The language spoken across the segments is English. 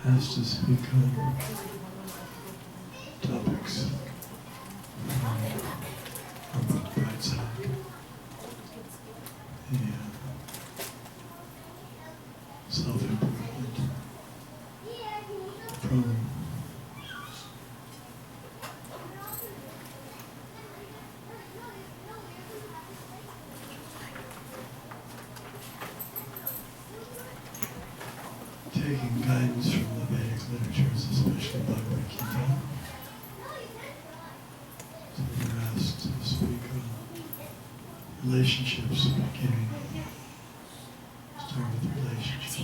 asked to speak on topics about Part1, the self-improvement from taking guidance from the Vedic literatures, especially Bhagavad Gita. So we were asked to speak on relationships, beginning, start with relationships.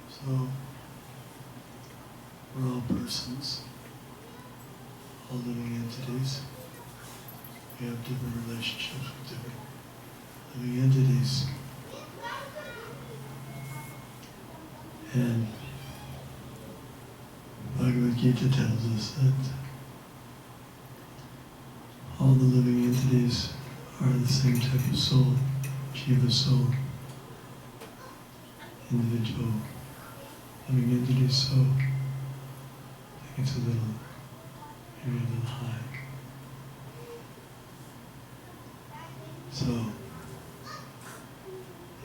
So, we're all persons, all living entities. We have different relationships with different living entities. And Bhagavad Gita tells us that all the living entities are the same type of soul, Jiva soul, individual living entity soul. I think it's maybe a little high. So,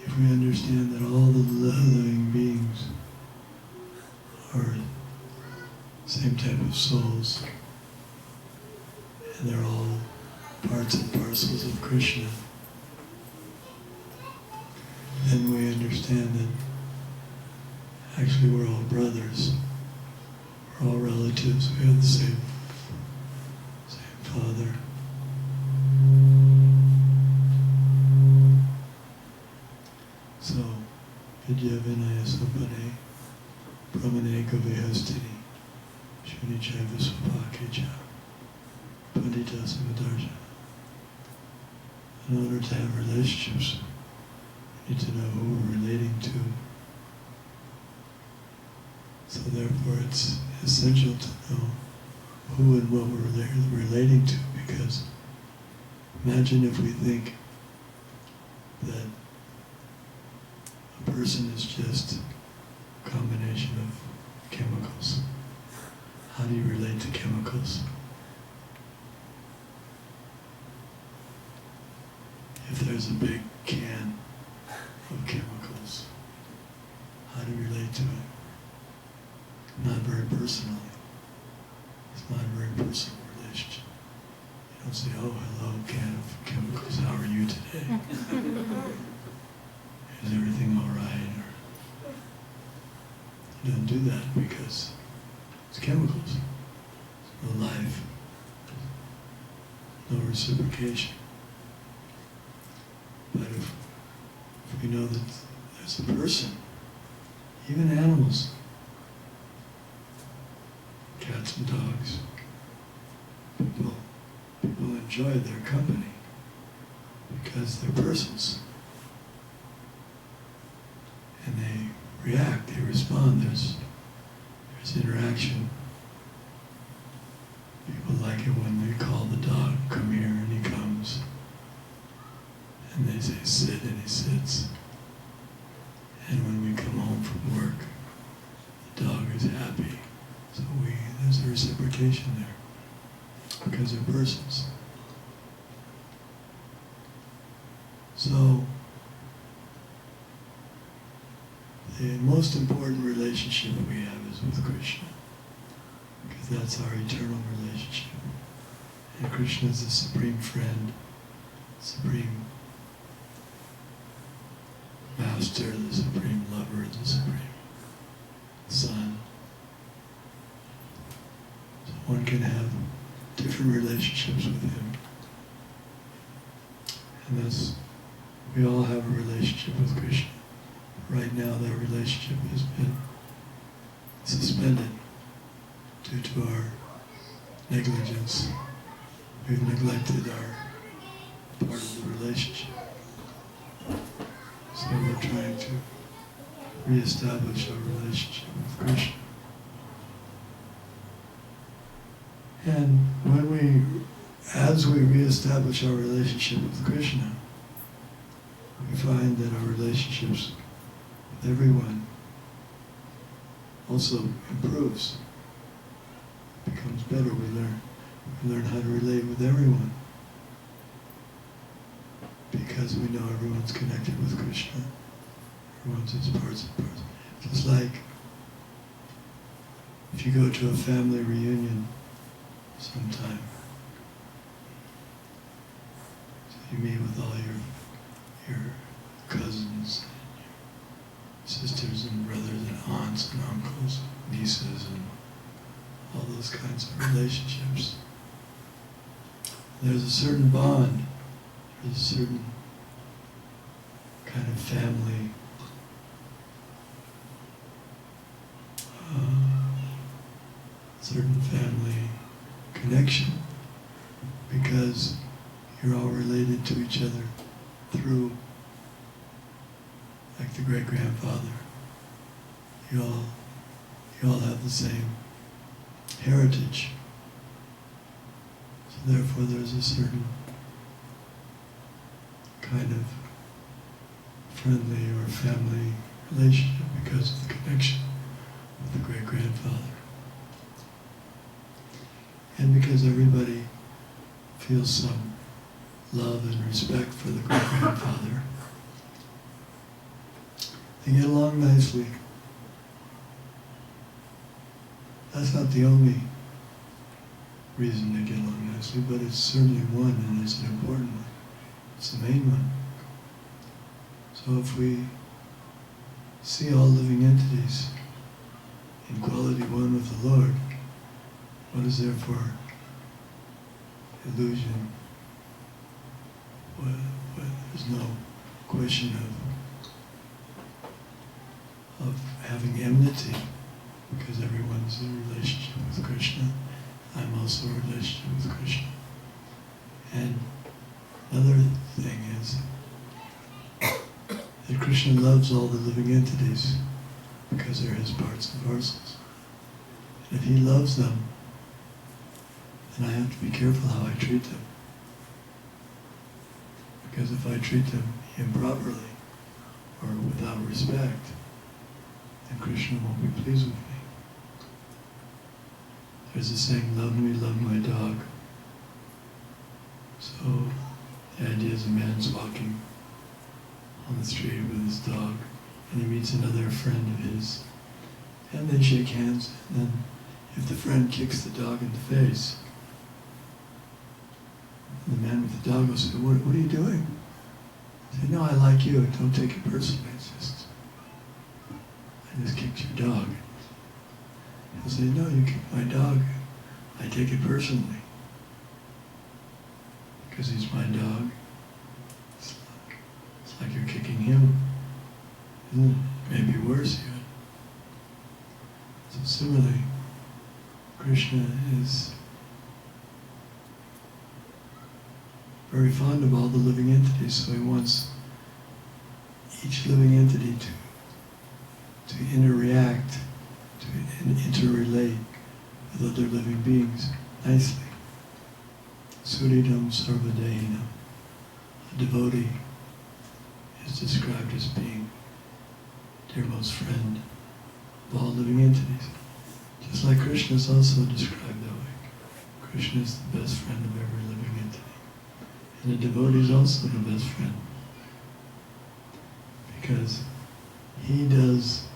if we understand that all the living beings are the same type of souls, and they're all parts and parcels of Krishna, then we understand that actually we're all brothers, we're all relatives, we have the same father. So, Vidya Vinaya Sapane, Brahmane Govihastini, Shunichaiva Swapakecha, Pandita Samadarja. In order to have relationships, we need to know who we're relating to. So therefore it's essential to know who and what we're relating to, because imagine if we think that a person is just a combination of chemicals. How do you relate to chemicals? If there's a big can of chemicals, how do you relate to it? Not very personally. It's not a very personal relationship. You don't say, oh, hello, can of chemicals, how are you today? Is everything all right? Or you don't do that because it's chemicals. There's no life, no reciprocation. But if we know that there's a person, even animals, cats and dogs, people enjoy their company because they're persons. And they react, they respond, there's interaction. People like it when they call the dog, come here, and he comes. And they say sit, and he sits. And when we come home from work, the dog is happy. So there's a reciprocation there, because they're persons. So, the most important relationship we have is with Krishna, because that's our eternal relationship. And Krishna is the supreme friend, supreme master, the supreme lover, the supreme son. So one can have different relationships with him. And that's, we all have a relationship with Krishna. Right now that relationship has been suspended due to our negligence. We've neglected our part of the relationship. So we're trying to reestablish our relationship with Krishna. And as we reestablish our relationship with Krishna, we find that our relationships with everyone also improves, becomes better. We learn how to relate with everyone because we know everyone's connected with Krishna. Everyone's his parts and parts. Just like if you go to a family reunion sometime, so you meet with all your cousins, sisters and brothers and aunts and uncles, nieces and all those kinds of relationships. There's a certain bond, there's a certain kind of family certain family connection because you're all related to each other through, like the great-grandfather. You all have the same heritage. So therefore there's a certain kind of friendly or family relationship because of the connection with the great-grandfather. And because everybody feels some love and respect for the great-grandfather, they get along nicely. That's not the only reason they get along nicely, but it's certainly one, and it's an important one. It's the main one. So if we see all living entities in quality one with the Lord, what is there for illusion? There's no question of having enmity, because everyone's in a relationship with Krishna. I'm also in a relationship with Krishna. And another thing is that Krishna loves all the living entities because they're his parts and parcels. And if he loves them, then I have to be careful how I treat them. Because if I treat them improperly or without respect, then Krishna won't be pleased with me. There's a saying, love me, love my dog. So the idea is a man's walking on the street with his dog, and he meets another friend of his, and they shake hands, and then if the friend kicks the dog in the face, the man with the dog will say, what are you doing? Say, no, I like you, don't take it personally, I just kicked your dog. He'll say, no, you kicked my dog, I take it personally. Because he's my dog. It's like you're kicking him. Isn't it? Maybe worse even. So similarly, Krishna is very fond of all the living entities, so he wants each living entity to interact, to interrelate with other living beings nicely. Suridam sarvadehinam. A devotee is described as being dearmost friend of all living entities. Just like Krishna is also described that way. Krishna is the best friend of every living entity. And the devotee is also the best friend. Because he does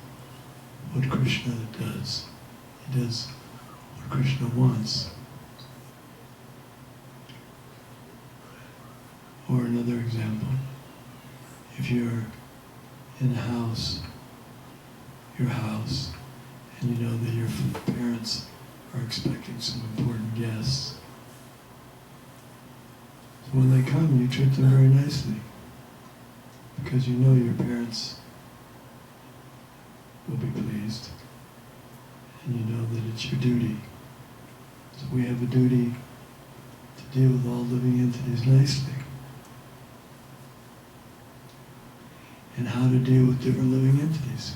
what Krishna does. He does what Krishna wants. Or another example, if you're in a house, your house, and you know that your parents are expecting some important guests, so when they come, you treat them very nicely, because you know your parents will be pleased, and you know that it's your duty. So we have a duty to deal with all living entities nicely. And how to deal with different living entities.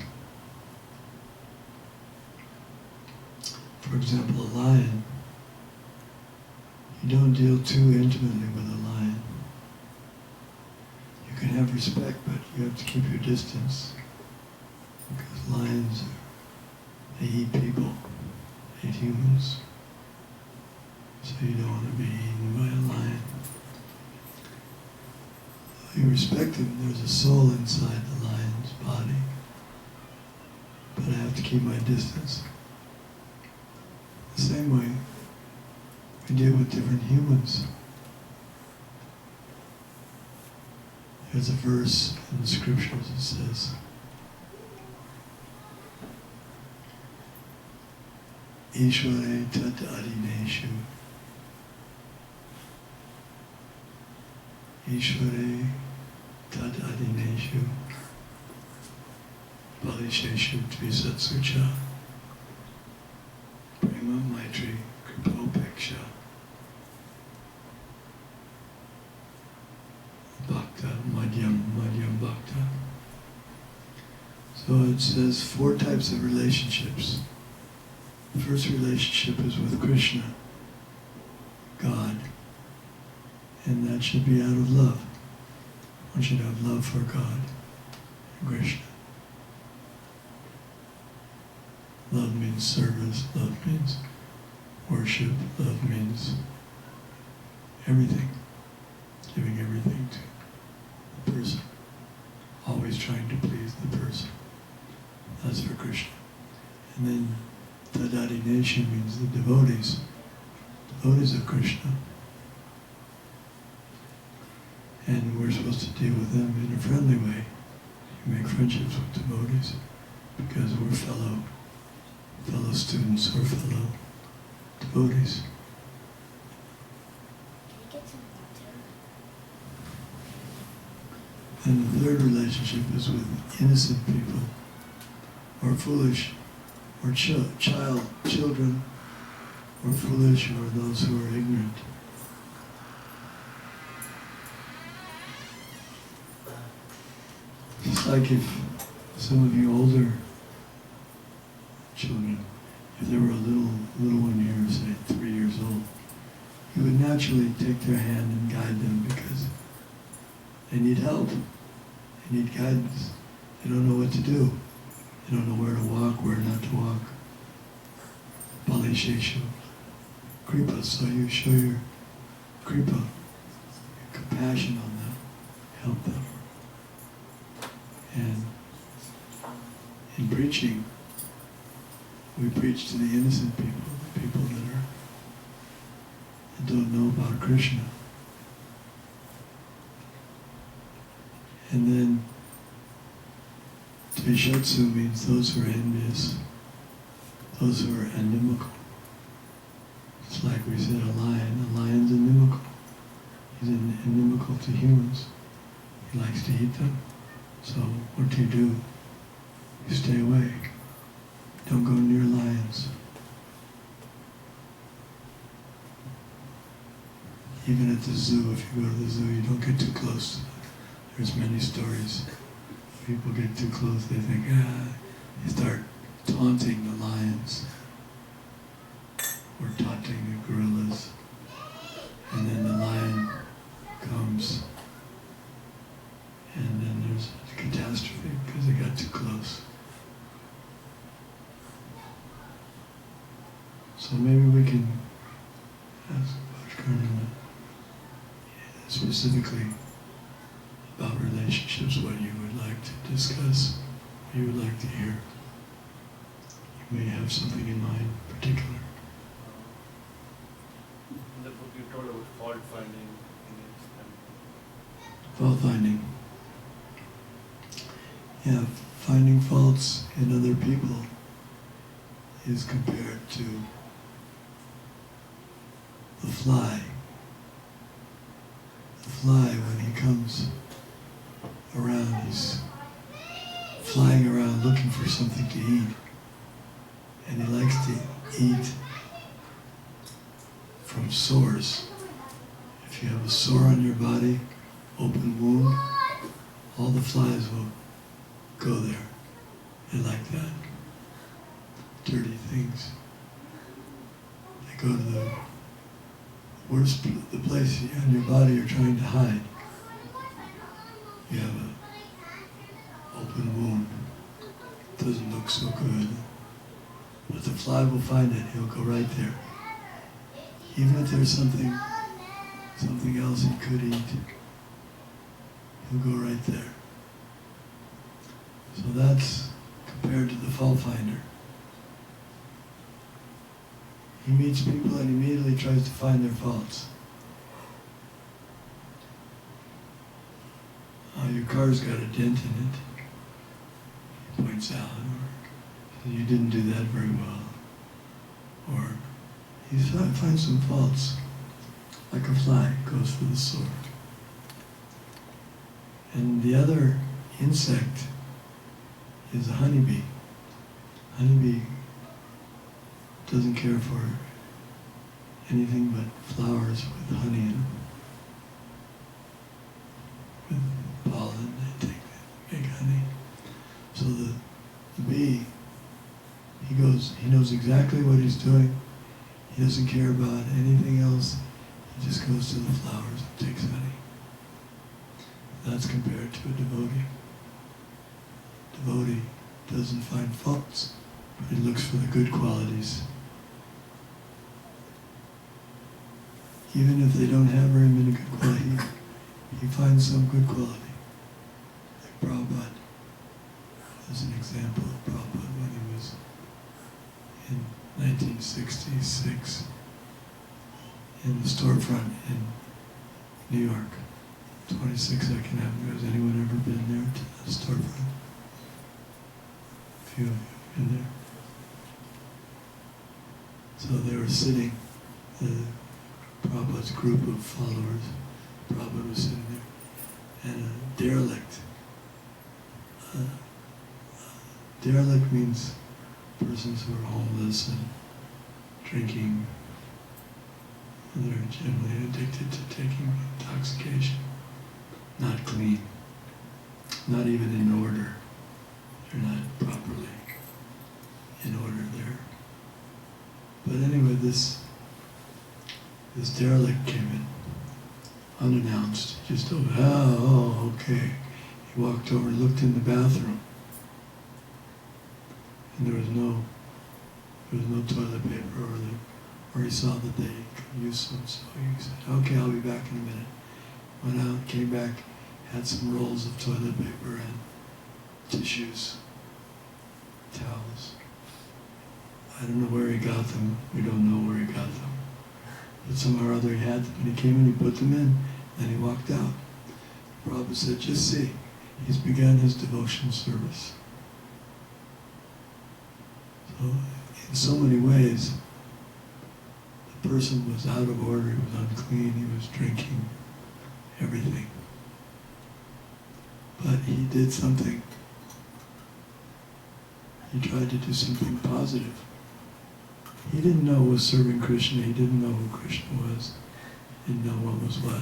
For example, a lion. You don't deal too intimately with a lion. You can have respect, but you have to keep your distance. Because lions, they eat people, they eat humans. So you don't want to be eaten by a lion. You respect him, there's a soul inside the lion's body. But I have to keep my distance. The same way we deal with different humans. There's a verse in the scriptures that says, Ishvare tat adineshu. Ishvare tat adineshu. Balisheshu tvisatsucha. Prema maitri kripopeksha. Bhakta, madhyam bhakta. So it says 4 types of relationships. The first relationship is with Krishna, God, and that should be out of love. One should have love for God and Krishna. Love means service, love means worship, love means everything, giving everything to the person, always trying to please the person. That's for Krishna. And then Tadadination means the devotees of Krishna. And we're supposed to deal with them in a friendly way. You make friendships with devotees because we're fellow students or fellow devotees. Can I get some water? And the third relationship is with innocent people, or foolish, or children, or foolish, or those who are ignorant. It's like if some of you older children, if there were a little one here, say 3 years old, you would naturally take their hand and guide them because they need help, they need guidance, they don't know what to do. They don't know where to walk, where not to walk. Bali Sheshu. Kripa, so you show your kripa, your compassion on them, help them. And in preaching, we preach to the innocent people, the people that don't know about Krishna. And then Tvishatsu means those who are envious, those who are inimical. It's like we said, a lion's inimical. He's inimical to humans. He likes to eat them. So what do? You stay away. Don't go near lions. Even at the zoo, if you go to the zoo, you don't get too close. There's many stories. People get too close, they think, they start taunting the lions or taunting the gorillas. And then the lion comes and then there's a catastrophe because they got too close. So maybe we can ask Bhakti specifically about relationships, what you would like to discuss, what you would like to hear. You may have something in mind particular. In the book you told about fault finding. Fault finding. Yeah, finding faults in other people is compared to the fly. The fly, when he comes around, he's flying around looking for something to eat. And he likes to eat from sores. If you have a sore on your body, open wound, all the flies will go there. They like that. Dirty things. They go to the worst, the place on your body you're trying to hide. You have an open wound. doesn't look so good. But the fly will find it. He'll go right there. Even if there's something else he could eat, he'll go right there. So that's compared to the fault finder. He meets people and immediately tries to find their faults. Your car's got a dent in it, he points out, or you didn't do that very well. Or he finds some faults, like a fly goes for the sword. And the other insect is a honeybee. Honeybee doesn't care for anything but flowers with honey in them. With pollen, they make honey. So the bee, he knows exactly what he's doing. He doesn't care about anything else. He just goes to the flowers and takes honey. That's compared to a devotee. Devotee doesn't find faults, but he looks for the good qualities. Even if they don't have very many good qualities, he finds some good quality. Like Prabhupada, as an example of Prabhupada when he was in 1966 in the storefront in New York, 22nd Avenue. Has anyone ever been there to the storefront? A few of you have been there. So they were sitting, Prabhupada's group of followers, Prabhupada was sitting there, and a derelict. Derelict means persons who are homeless and drinking. They're generally addicted to taking intoxication. Not clean. Not even in order. They're not properly in order there. But anyway, this derelict came in, unannounced. Just okay. He walked over and looked in the bathroom. And there was no toilet paper, or he saw that they could use some, so he said, okay, I'll be back in a minute. Went out, came back, had some rolls of toilet paper and tissues, towels. I don't know where he got them. We don't know where he got them. But somehow or other he had them, and he came and he put them in, and he walked out. Prabhupada said, just see, he's begun his devotion service. So, in so many ways, the person was out of order, he was unclean, he was drinking, everything. But he did something. He tried to do something positive. He didn't know it was serving Krishna, he didn't know who Krishna was, didn't know what was what.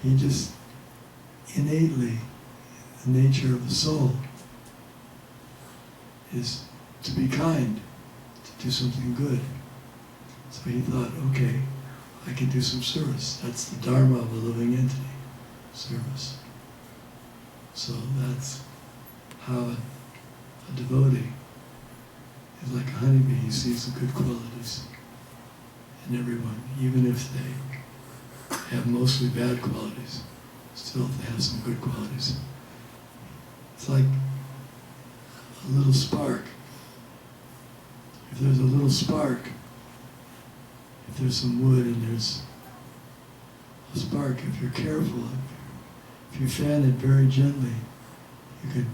He just innately, the nature of the soul is to be kind, to do something good. So he thought, okay, I can do some service. That's the dharma of a living entity, service. So that's how a devotee is like a honeybee. He sees the good qualities in everyone, even if they have mostly bad qualities. Still, they have some good qualities. It's like a little spark. If there's a little spark, if there's some wood and there's a spark, if you're careful, if you fan it very gently, you can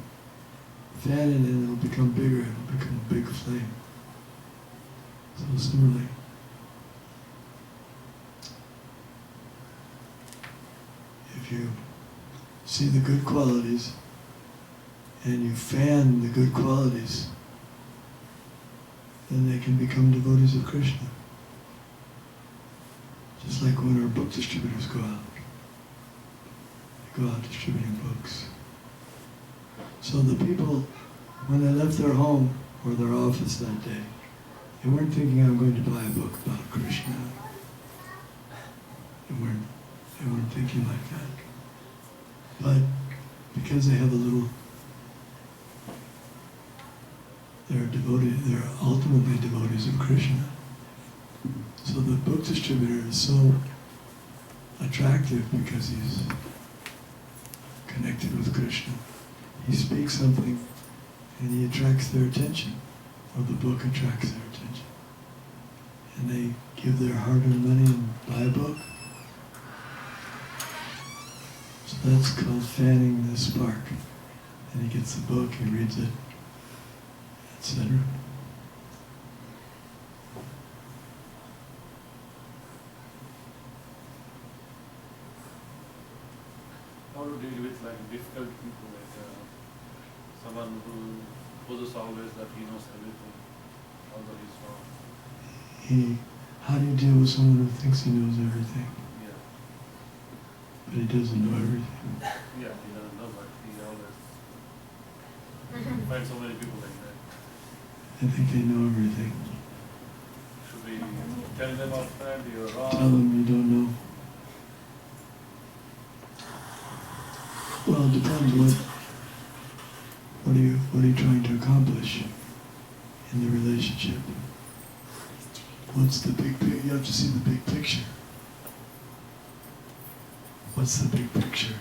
fan it and it'll become bigger, it'll become a big flame. So similarly, if you see the good qualities and you fan the good qualities, then they can become devotees of Krishna. Just like when our book distributors go out. They go out distributing books. So the people, when they left their home or their office that day, they weren't thinking, I'm going to buy a book about Krishna. They weren't thinking like that. But because they have a little they're ultimately devotees of Krishna. So the book distributor is so attractive because he's connected with Krishna. He speaks something and he attracts their attention, or the book attracts their attention. And they give their hard-earned money and buy a book. So that's called fanning the spark. And he gets the book, he reads it, etc. How to deal with like difficult people, like someone who poses always that he knows everything, although he's wrong. How do you deal with someone who thinks he knows everything, Yeah. but he doesn't know everything? Yeah, he doesn't know, but he always finds so many people like that. I think they know everything. Should we tell them upfront you're wrong? Tell them you don't know. Well, it depends what are you trying to accomplish in the relationship? What's the big picture? You have to see the big picture. What's the big picture?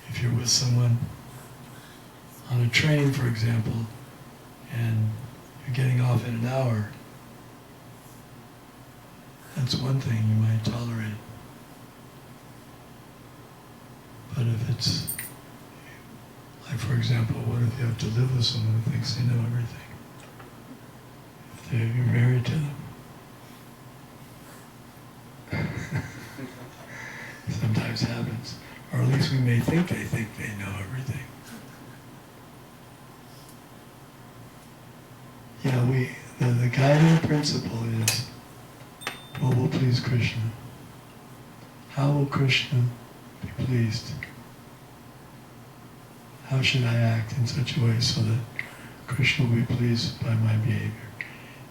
If you're with someone on a train, for example, and you're getting off in an hour, that's one thing you might tolerate. But if it's, like for example, what if you have to live with someone who thinks they know everything? If you're married to them. Sometimes happens. Or at least we may think they know everything. Yeah, the guiding principle is what will please Krishna. How will Krishna be pleased? How should I act in such a way so that Krishna will be pleased by my behavior?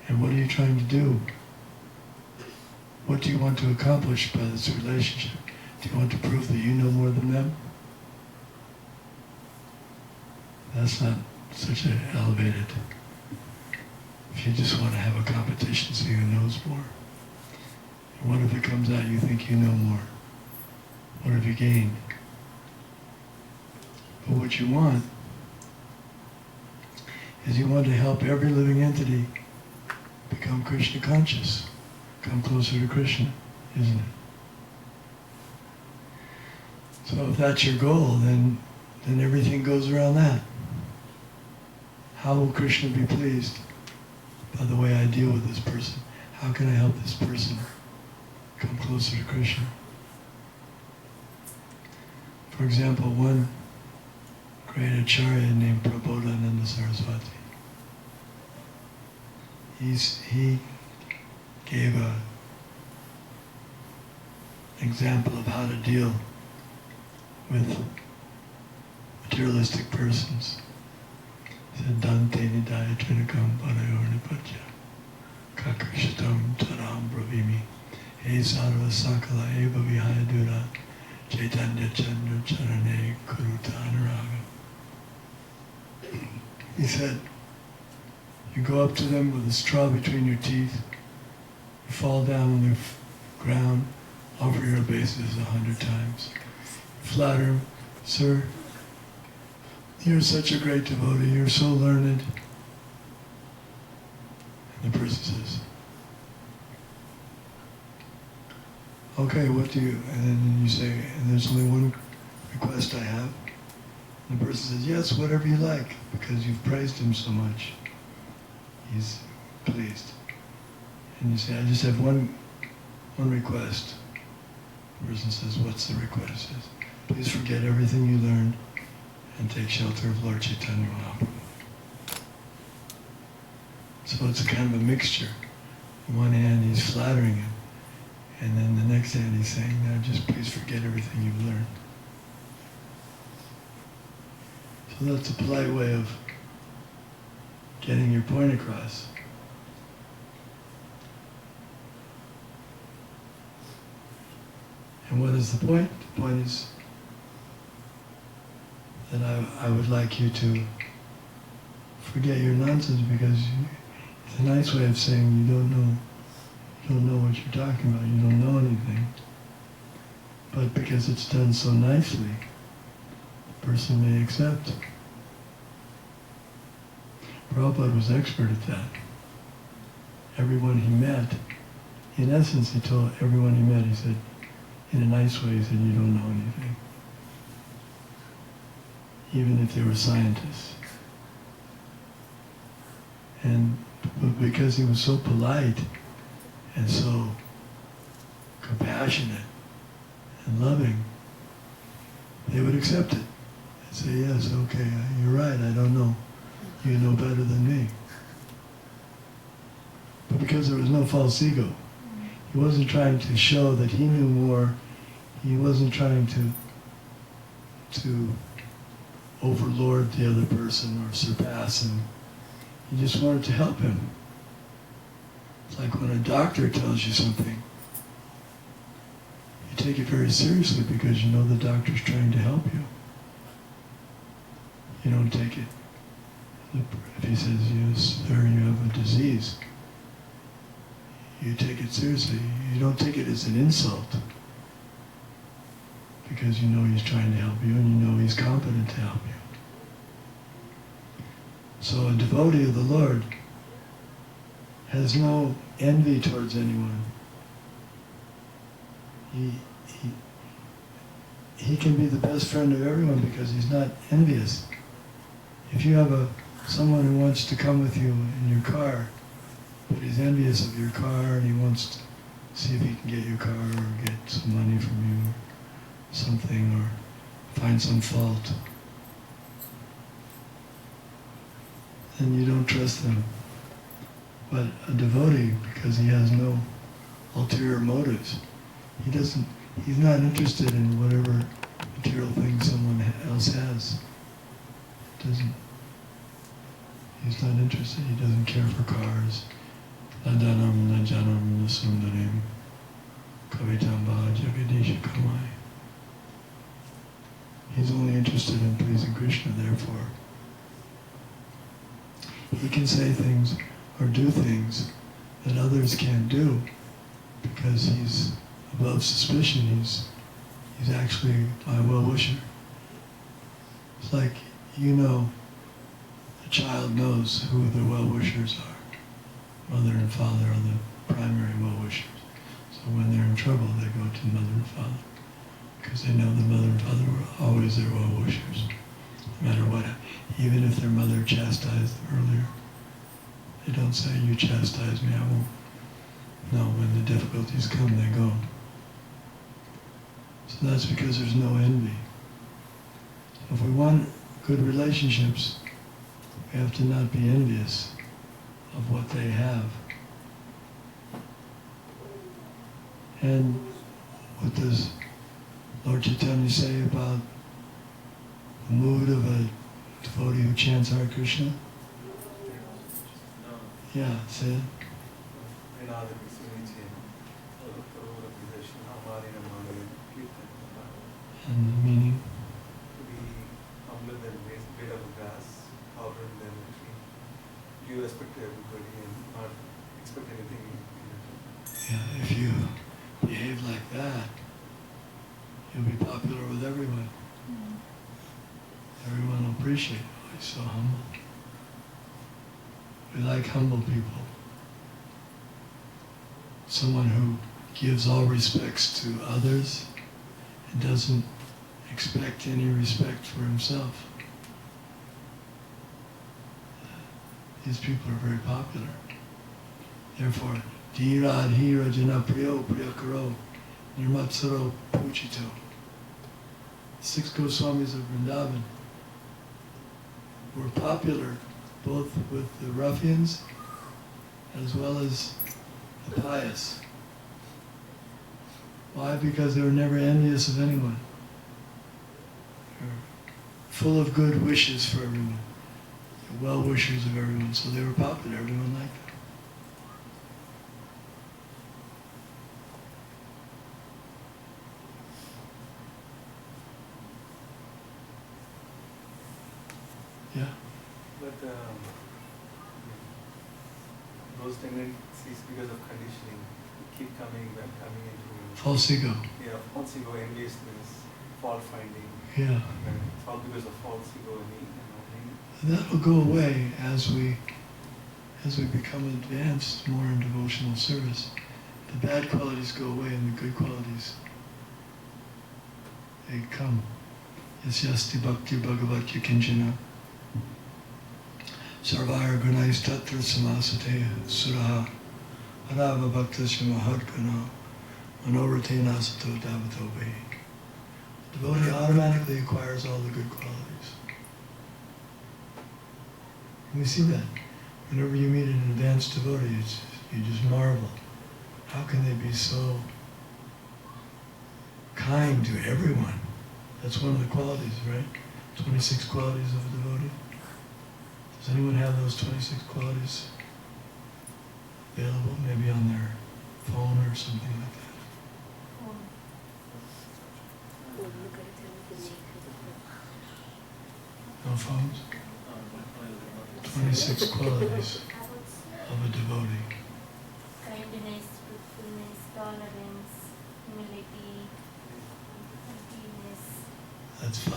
And what are you trying to do? What do you want to accomplish by this relationship? Do you want to prove that you know more than them? That's not such an elevated. If you just want to have a competition, see who knows more. And what if it comes out you think you know more? What have you gained? But what you want is you want to help every living entity become Krishna conscious, come closer to Krishna, isn't it? So if that's your goal, then everything goes around that. How will Krishna be pleased by the way I deal with this person? How can I help this person come closer to Krishna? For example, one great acharya named Prabodhananda Saraswati, he gave an example of how to deal with materialistic persons. He said, Dante nidaya trinikam parayornipatya kakrishatam taram bravimi he sarva sakala eva vihaya dura chaitanya chandra charane kuruta anuraga. He said, you go up to them with a straw between your teeth, you fall down on the ground, offer your obeisances 100 times. Flatter him, sir, you're such a great devotee, you're so learned. And the person says, okay, what do you, and then you say, and there's only one request I have. And the person says, yes, whatever you like, because you've praised him so much. He's pleased. And you say, I just have one request. The person says, what's the request? Says, please forget everything you learned and take shelter of Lord Chaitanya Mahaprabhu. So it's a kind of a mixture. On one hand, he's flattering him, and then the next hand he's saying, now just please forget everything you've learned. So that's a polite way of getting your point across. And what is the point? The point is that I would like you to forget your nonsense, because it's a nice way of saying you don't know what you're talking about, you don't know anything. But because it's done so nicely, the person may accept. Prabhupada was expert at that. Everyone he met, in essence, he told everyone he met, he said, in a nice way, he said, you don't know anything. Even if they were scientists. And because he was so polite and so compassionate and loving, they would accept it and say, yes, okay, you're right, I don't know. You know better than me. But because there was no false ego, he wasn't trying to show that he knew more. He wasn't trying to overlord the other person or surpass him. He just wanted to help him. It's like when a doctor tells you something, you take it very seriously because you know the doctor's trying to help you. You don't take it. If he says, yes, sir, you have a disease, you take it seriously. You don't take it as an insult, because you know he's trying to help you and you know he's competent to help you. So a devotee of the Lord has no envy towards anyone. He can be the best friend of everyone because he's not envious. If you have someone who wants to come with you in your car, but he's envious of your car and he wants to see if he can get your car or get some money from you or something, or find some fault, then you don't trust them. But a devotee, because he has no ulterior motives, he's not interested in whatever material thing someone else has. He's not interested, he doesn't care for cars. Nadanam najanam nasundarim kavitamba jagadisha kamai. He's only interested in pleasing Krishna, therefore he can say things or do things that others can't do because he's above suspicion. He's actually my well-wisher. It's like, a child knows who the well-wishers are. Mother and father are the primary well-wishers. So when they're in trouble, they go to mother and father, because they know the mother and father were always their well-wishers, no matter what. Even if their mother chastised them earlier, they don't say, you chastise me, I won't. No, when the difficulties come, they go. So that's because there's no envy. If we want good relationships, we have to not be envious of what they have. And what does Lord Chaitanya say about the mood of a devotee who chants Hare Krishna? Yeah, say it. And the meaning? To be humbler than blade of grass, tolerant than a tree. Give respect to everybody and not expect anything in return. Yeah, if you behave like that, you'll be popular with everyone. Everyone will appreciate you. Oh, he's so humble. We like humble people. Someone who gives all respects to others and doesn't expect any respect for himself. These people are very popular. Therefore, Dhira Dhira Jana Priyo Priyakaro Nirmatsaro Puchito. 6 Goswamis of Vrindavan were popular both with the ruffians as well as the pious. Why? Because they were never envious of anyone. They were full of good wishes for everyone. Well-wishers of everyone, so they were popular. Everyone liked them. Yeah. But those tendencies because of conditioning keep coming into False ego. false ego, enviousness, fault finding. Yeah. And it's all because of false ego and That'll go away as we become advanced more in devotional service. The bad qualities go away and the good qualities, they come. Yasyasti bhakti bhagavati kinchana sarvaya gunais tatra samasate suraha arava bhaktasya mahadguna manoratena sato davato vehi. The devotee automatically acquires all the good qualities. And we see that. Whenever you meet an advanced devotee, you just marvel. How can they be so kind to everyone? That's one of the qualities, right? 26 qualities of a devotee. Does anyone have those 26 qualities available? Maybe on their phone or something like that. No phones? 26 qualities of a devotee. Kindness, truthfulness, tolerance, humility, forgiveness. That's 5.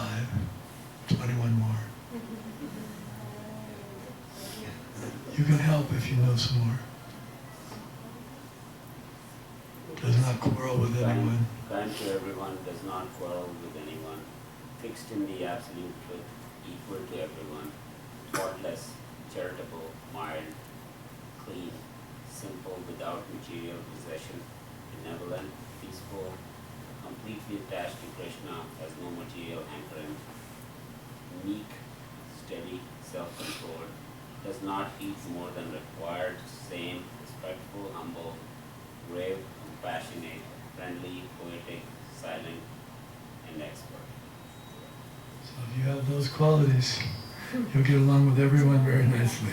21 more. You can help if you know some more. Does not quarrel with anyone. Kind to everyone, does not quarrel with anyone. Fixed in the absolute truth, equal to everyone. Thoughtless, charitable, mild, clean, simple, without material possession, benevolent, peaceful, completely attached to Krishna, has no material hankering, meek, steady, self-controlled, does not eat more than required, sane, respectful, humble, brave, compassionate, friendly, poetic, silent, and expert. So if you have those qualities, you'll get along with everyone very nicely.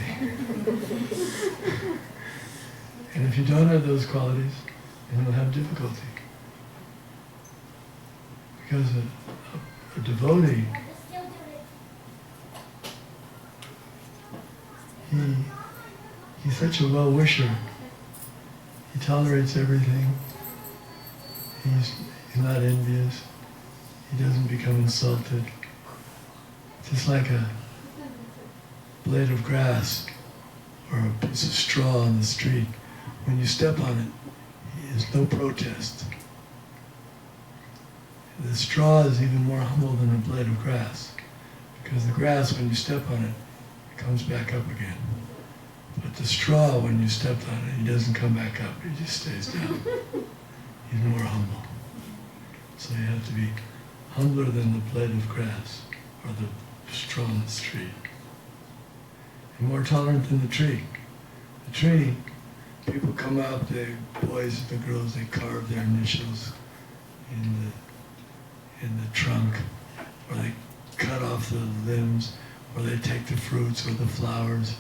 And if you don't have those qualities, then you'll have difficulty. Because a devotee, he's such a well-wisher. He tolerates everything. He's not envious. He doesn't become insulted. Just like a blade of grass or a piece of straw on the street, when you step on it, there's no protest. The straw is even more humble than a blade of grass, because the grass, when you step on it, it comes back up again. But the straw, when you stepped on it, it doesn't come back up, it just stays down. He's more humble. So you have to be humbler than the blade of grass or the straw on the street. And more tolerant than the tree. The tree, people come out, the boys and the girls, they carve their initials in the trunk, or they cut off the limbs, or they take the fruits or the flowers.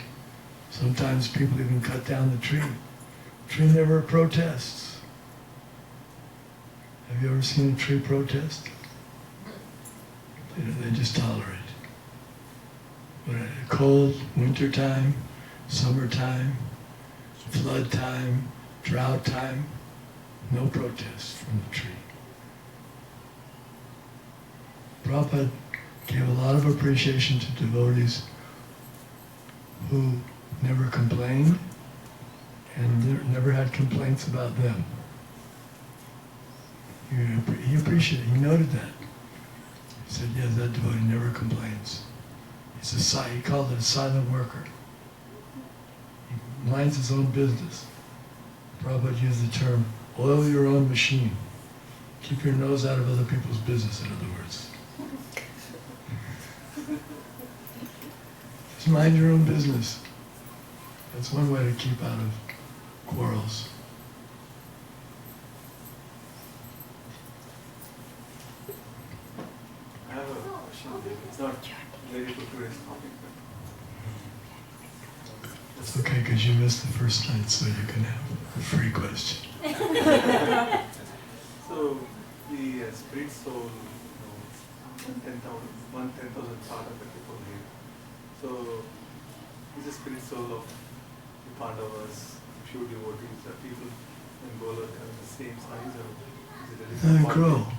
Sometimes people even cut down the tree. The tree never protests. Have you ever seen a tree protest? They just tolerate. But at cold, winter time, summertime, flood time, drought time, no protest from the tree. Prabhupada gave a lot of appreciation to devotees who never complained and never had complaints about them. He appreciated, he noted that. He said, yes, that devotee never complains. He called it a silent worker. He minds his own business. Prabhupada used the term, oil your own machine. Keep your nose out of other people's business, in other words. Just mind your own business. That's one way to keep out of quarrels. I have a question. It's not related to today's topic, but It's okay, because you missed the first night, so you can have a free question. So the spirit soul, 10,000 part of the people here. So is the spirit soul of the Pandavas pure devotees, are people in Golok are the same size, or is it a They different grow. quality?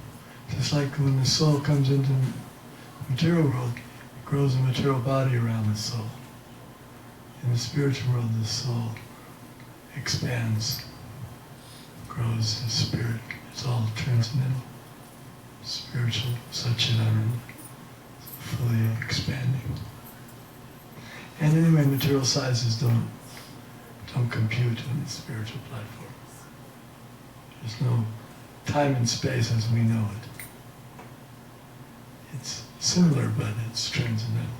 Just like when the soul comes into the material world, it grows a material body around the soul. In the spiritual world, the soul expands, grows the spirit. It's all transcendental, spiritual, Satchidananda, fully expanding. And anyway, material sizes don't compute in the spiritual platform. There's no time and space as we know it. It's similar, but it's transcendental.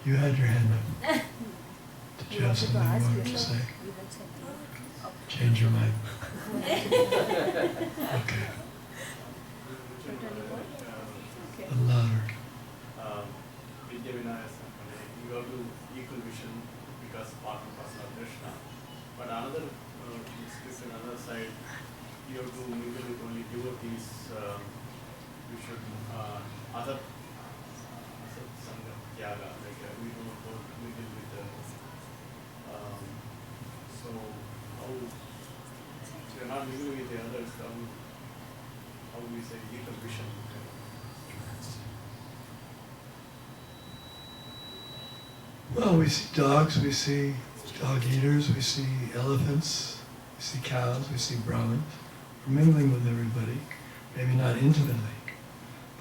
You had your hand up. Did you have something you wanted to say? Change your mind. Okay. A louder. Vidya Vinaya Sankale, you have to equal vision because part and parcel of Krishna. But another, another side, you have to mingle with only devotees. You should other Sangha Tyaga, like we don't mingle with the. So how if you're not mingling with the others, how we say equal vision? Well, we see dogs, we see dog eaters, we see elephants, we see cows, we see Brahmins. We're mingling with everybody, maybe not intimately,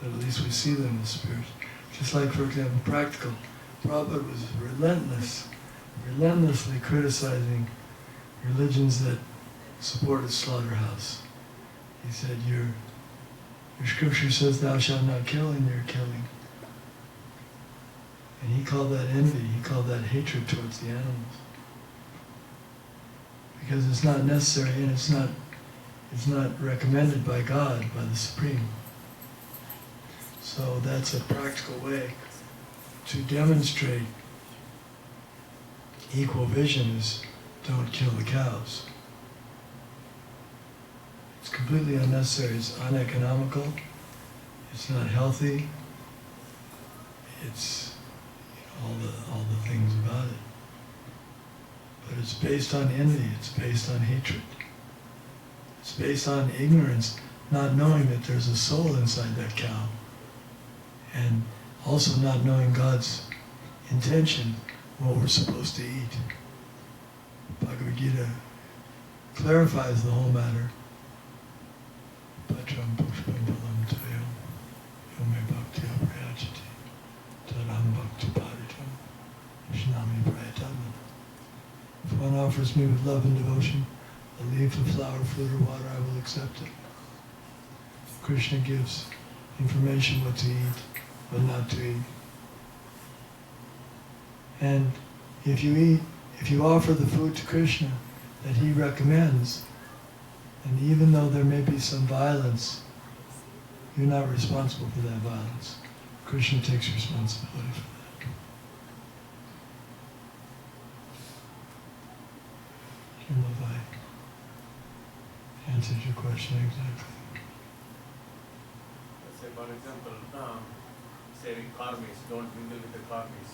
but at least we see them in the spirit. Just like, for example, practical. Prabhupada was relentlessly criticizing religions that supported slaughterhouse. He said, your scripture says thou shalt not kill, and you're killing. And he called that envy, he called that hatred towards the animals. Because it's not necessary and it's not recommended by God, by the Supreme. So that's a practical way to demonstrate equal vision is don't kill the cows. It's completely unnecessary, it's uneconomical, it's not healthy, it's all the things about it. But it's based on envy, it's based on hatred. It's based on ignorance, not knowing that there's a soul inside that cow. And also not knowing God's intention, what we're supposed to eat. Bhagavad Gita clarifies the whole matter. Patram pushpam phalam tvayam yome bhakti aprayachati tadam bhakti paritam shnami prayatam. If one offers me with love and devotion a leaf, a flower, fruit, or water, I will accept it. Krishna gives information what to eat, what not to eat. And if you offer the food to Krishna that he recommends, and even though there may be some violence, you're not responsible for that violence. Krishna takes responsibility for that. I don't know if I answered your question exactly. Let's say, for example, saving karmis, don't mingle with the karmis.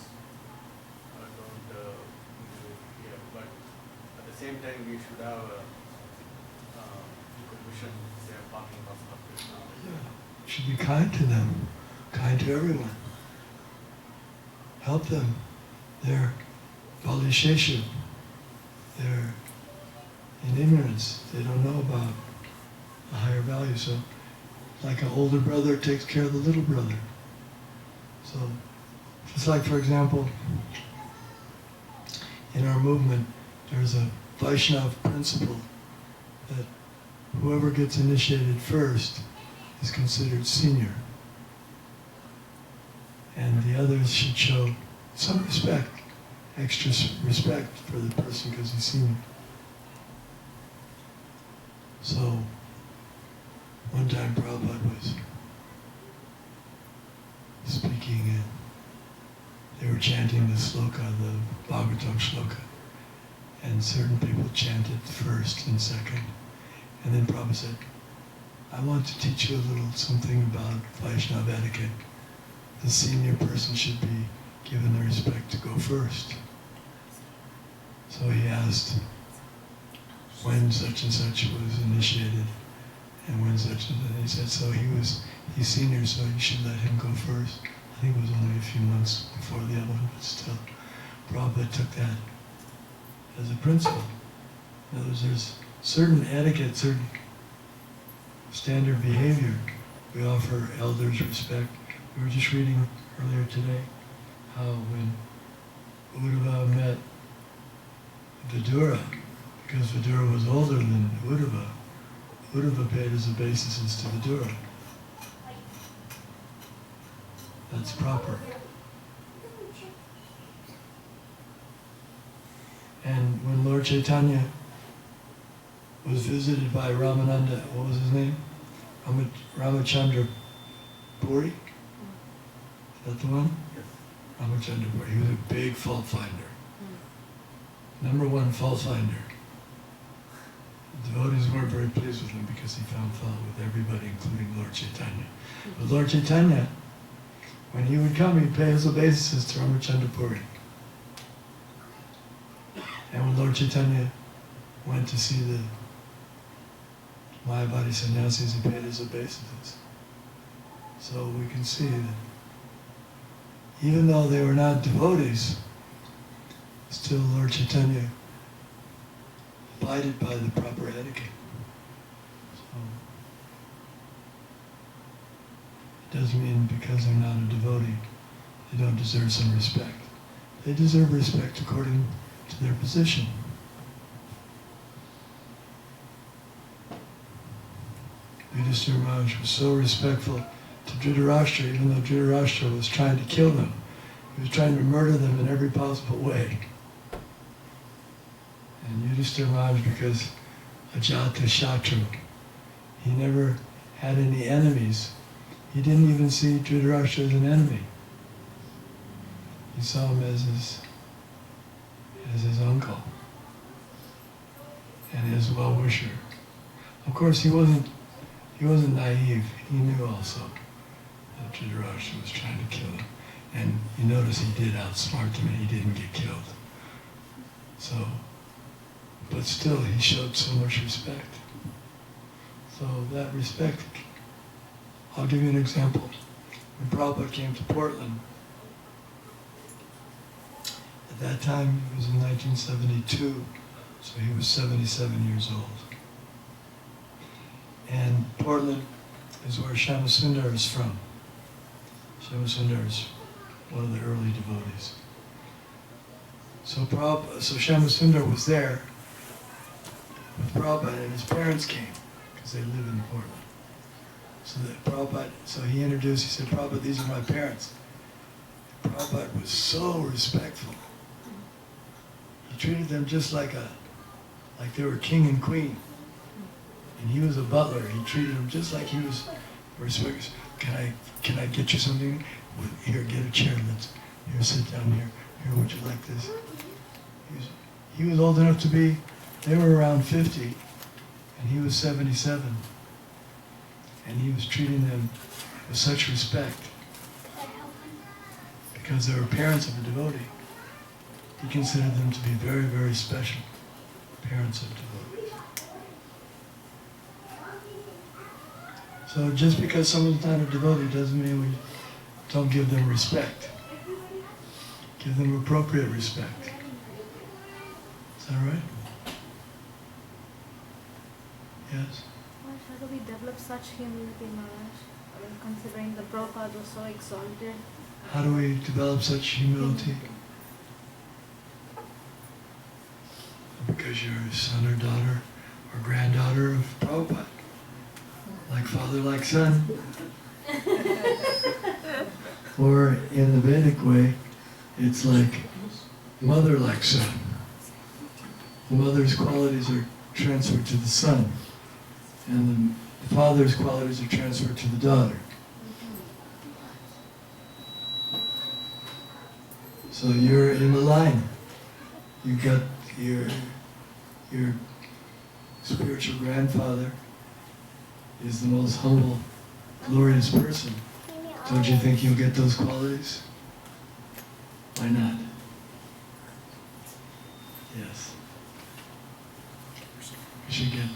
Don't mingle with here. But at the same time, we should have equal vision, say, parking of Krishna. Yeah. You should be kind to them, kind to everyone. Help them. They're balisheshu. They're in ignorance. They don't know about a higher value. So, like an older brother takes care of the little brother. So, just like, for example, in our movement, there's a Vaishnava principle that whoever gets initiated first is considered senior. And the others should show some respect, extra respect for the person because he's senior. So, one time Prabhupada was speaking and they were chanting the sloka, the Bhagavatam sloka, and certain people chanted first and second. And then Prabhupada said, I want to teach you a little something about Vaishnava etiquette. The senior person should be given the respect to go first. So he asked when such and such was initiated, and when such and such. He said, so he's senior, so you should let him go first. I think it was only a few months before the other one, but still. Prabhupada took that as a principle. In other words, there's certain etiquette, certain standard behavior. We offer elders respect. We were just reading earlier today how when Uddhava met Vidura, because Vidura was older than Uddhava, Uddhava paid his obeisances to Vidura. That's proper. And when Lord Chaitanya was visited by Ramananda, what was his name? Ramachandra Puri? Is that the one? Yes. Ramachandra Puri. He was a big fault finder. Number one fault finder. The devotees weren't very pleased with him because he found fault with everybody, including Lord Chaitanya. But Lord Chaitanya, when he would come, he'd pay his obeisances to Ramachandra Puri. And when Lord Chaitanya went to see the Mayavadi sannyasis, he paid his obeisances. So we can see that even though they were not devotees, still Lord Chaitanya abided by the proper etiquette. So it doesn't mean because they're not a devotee, they don't deserve some respect. They deserve respect according to their position. Yudhishthira Maharaj was so respectful to Dhritarashtra, even though Dhritarashtra was trying to kill them. He was trying to murder them in every possible way. And Yudhishthira Maharaj, because Ajata Shatru, he never had any enemies. He didn't even see Dhritarashtra as an enemy. He saw him as his uncle and his well-wisher. Of course, he wasn't naive. He knew also that Dhritarashtra was trying to kill him. And you notice he did outsmart him and he didn't get killed. So, but still, he showed so much respect. So that respect, I'll give you an example. When Prabhupada came to Portland, at that time, it was in 1972, so he was 77 years old. And Portland is where Shyamasundar is from. Shyamasundar is one of the early devotees. So Shyamasundar was there with Prabhupada, and his parents came, because they live in Portland. So he introduced, he said, Prabhupada, these are my parents. And Prabhupada was so respectful. He treated them just like they were king and queen. And he was a butler. He treated them just like he was respectful. Can I get you something? Here, get a chair. Here, sit down here. Here, would you like this? He was old enough to be, they were around 50, and he was 77. And he was treating them with such respect because they were parents of a devotee. He considered them to be very, very special parents of devotees. So just because someone's not a devotee doesn't mean we don't give them respect. Give them appropriate respect. Is that right? Yes? Well, how do we develop such humility, Maharaj? Considering the Prabhupada was so exalted. How do we develop such humility? Because you're a son or daughter or granddaughter of Prabhupada. Like father, like son. Or in the Vedic way, it's like mother, like son. The mother's qualities are transferred to the son, and the father's qualities are transferred to the daughter. So you're in the line. You got your spiritual grandfather is the most humble, glorious person. Don't you think you'll get those qualities? Why not? Yes. We should get.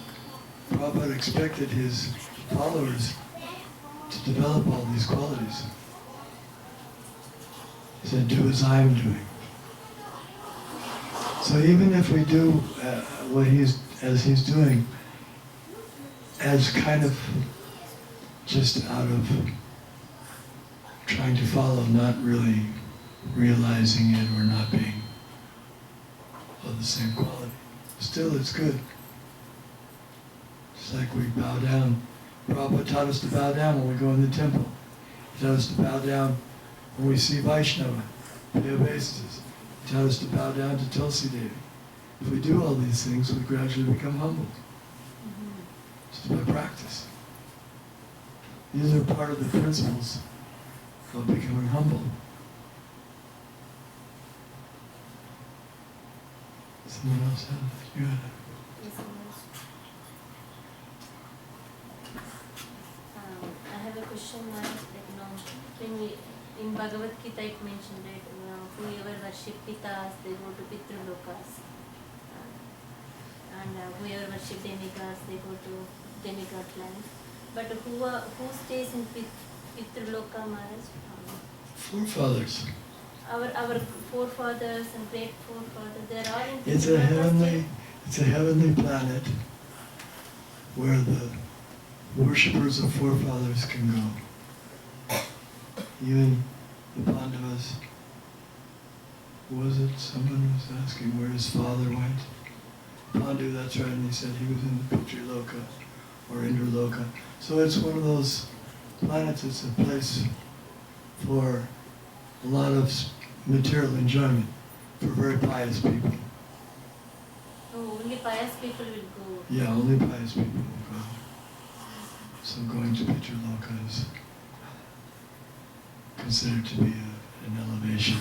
Prabhupada expected his followers to develop all these qualities. He said, do as I am doing. So even if we do what he's doing, as kind of just out of trying to follow, not really realizing it or not being of the same quality, still it's good. It's like we bow down. Prabhupada taught us to bow down when we go in the temple. He taught us to bow down when we see Vaishnava, Piyavases. He taught us to bow down to Tulsi Devi. If we do all these things, we gradually become humble. Just by practice. These are part of the principles of becoming humble. Someone else had it? You had it. Yes, Maharaj. I have a question, Maharaj. When we, in Bhagavad Gita it mentioned that whoever worship Pitas, they go to Pitrulokas. And whoever worship demigods, they go to demigod land. But who stays in Pitruloka, Maharaj? Forefathers. Our forefathers and great forefathers, they are all in It's a heavenly planet where the worshippers of forefathers can go. Even the Pandavas. Who was it? Someone was asking where his father went. Pandu, that's right, and he said he was in the Pitriloka or Indraloka. So it's one of those planets, it's a place for a lot of material enjoyment for very pious people. Oh, only pious people will go. Yeah, only pious people will go. So going to Pitriloka is considered to be an elevation.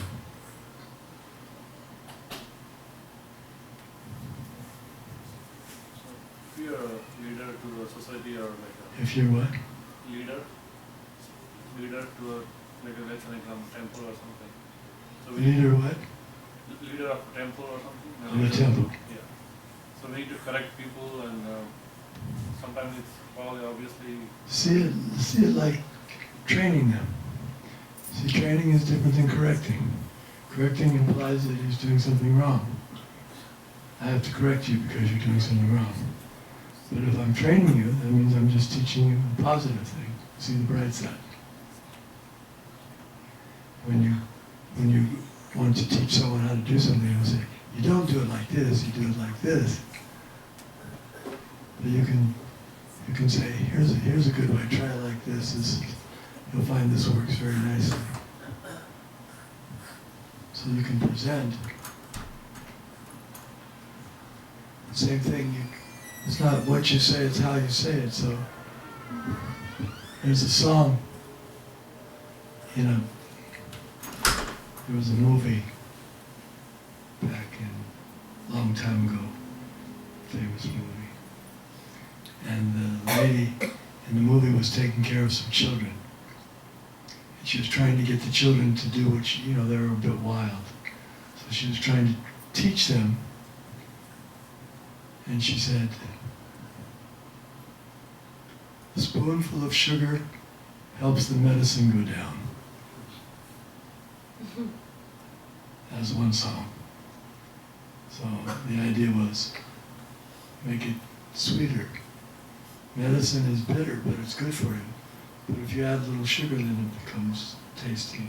If you're a leader to a society or like a If you're what? leader to a, like a, let's say like a temple or something. So we Leader what? leader of a temple or something. Of a temple. Yeah. So we need to correct people, and sometimes it's probably obviously. See it like training them. See, training is different than correcting. Correcting implies that he's doing something wrong. I have to correct you because you're doing something wrong. But if I'm training you, that means I'm just teaching you a positive thing. See the bright side. When you want to teach someone how to do something, you'll say, you don't do it like this, you do it like this. But you can say, here's a good way, try it like this. You'll find this works very nicely. So you can present. Same thing, it's not what you say, it's how you say it. So there's a song, there was a movie back in a long time ago, famous movie. And the lady in the movie was taking care of some children. And she was trying to get the children to do what they were a bit wild. So she was trying to teach them. And she said, a spoonful of sugar helps the medicine go down. That's one song. So the idea was, make it sweeter. Medicine is bitter, but it's good for you. But if you add a little sugar, then it becomes tasty.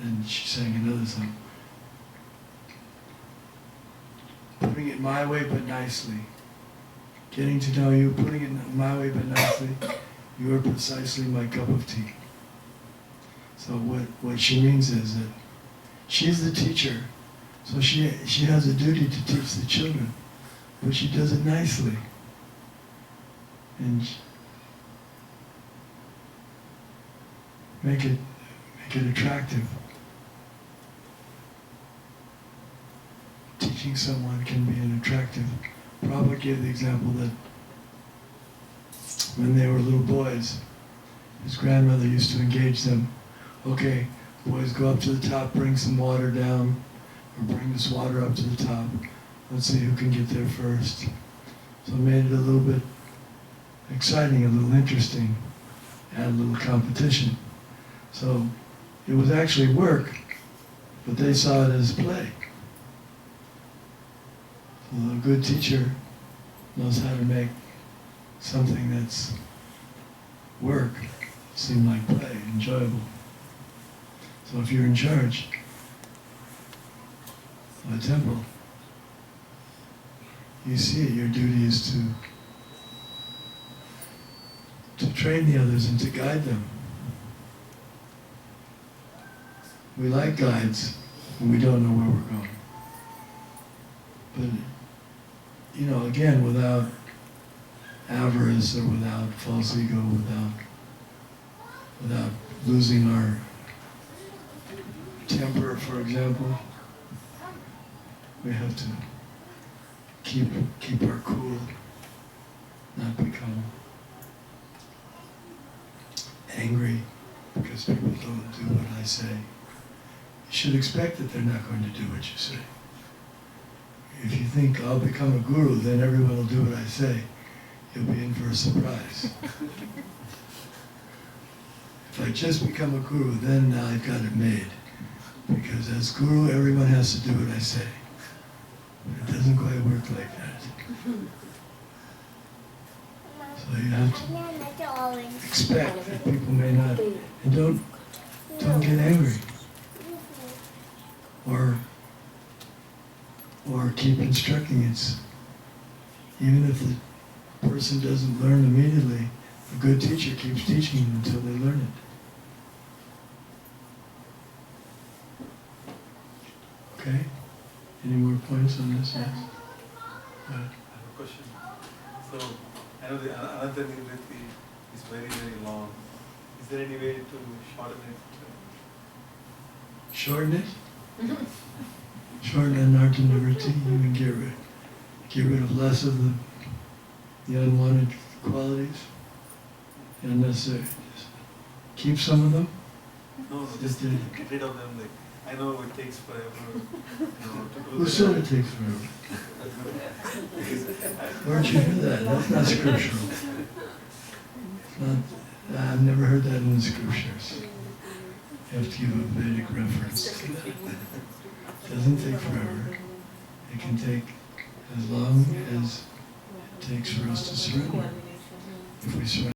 And she sang another song. Putting it my way but nicely. Getting to know you, putting it my way but nicely. You are precisely my cup of tea. So what she means is that she's the teacher, so she has a duty to teach the children, but she does it nicely. And make it attractive. Teaching someone can be an attractive. Prabhupada gave the example that when they were little boys, his grandmother used to engage them, okay, Boys, go up to the top, bring some water down, or bring this water up to the top. Let's see who can get there first. So it made it a little bit exciting, a little interesting, and a little competition. So it was actually work, but they saw it as play. So a good teacher knows how to make something that's work seem like play, enjoyable. So if you're in charge of a temple, you see it, your duty is to train the others and to guide them. We like guides when we don't know where we're going. But, you know, again, without avarice or without false ego, without losing our temper, for example, we have to keep our cool, not become angry because people don't do what I say. You should expect that they're not going to do what you say. If you think I'll become a guru, then everyone will do what I say, you'll be in for a surprise. If I just become a guru, then I've got it made. Because as guru, everyone has to do what I say. But it doesn't quite work like that. So you have to expect that people may not, and don't get angry. Or keep instructing. It's, even if the person doesn't learn immediately, a good teacher keeps teaching them until they learn it. Okay? Any more points on this? Yes? I have a question. So, I know the another nivritti is very, very long. Is there any way to shorten it? Shorten it? Shorten anartha nivritti, you can get rid of less of the unwanted qualities, the unnecessary. Just keep some of them. No, just get rid of them. Like, I know it takes forever, to do Who said it takes forever? Where'd you hear that? That's not scriptural. It's not, I've never heard that in the scriptures. You have to give a Vedic reference to that. It doesn't take forever. It can take as long as it takes for us to surrender. If we surrender